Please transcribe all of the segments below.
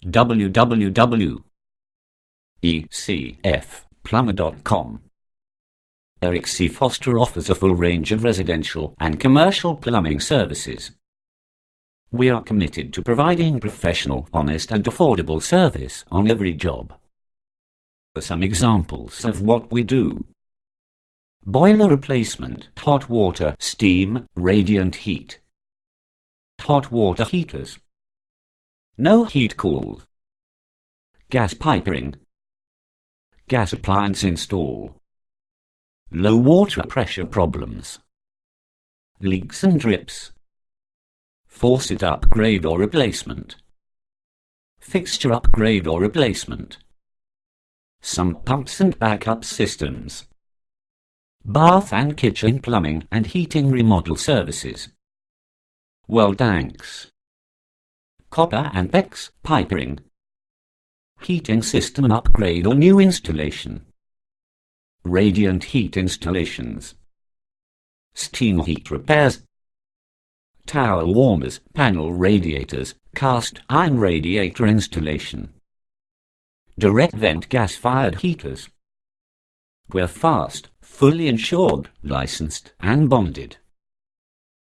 www.ecfplumber.com. Eric C. Foster offers a full range of residential and commercial plumbing services. We are committed to providing professional, honest and affordable service on every job. Some examples of what we do: boiler replacement, hot water, steam, radiant heat, hot water heaters, no heat cooled, gas piping, gas appliance install, low water pressure problems, leaks and drips, faucet upgrade or replacement, fixture upgrade or replacement, sump pumps and backup systems, bath and kitchen plumbing and heating remodel services, well tanks, copper and PEX piping, heating system upgrade or new installation, radiant heat installations, steam heat repairs, towel warmers, panel radiators, cast iron radiator installation, direct vent gas-fired heaters. We're fast, fully insured, licensed and bonded.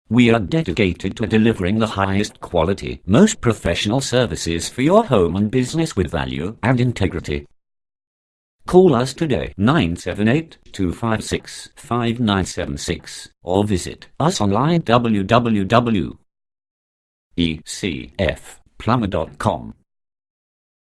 We are dedicated to delivering the highest quality, most professional services for your home and business with value and integrity. Call us today, 978-256-5976, or visit us online www.ecfplumber.com.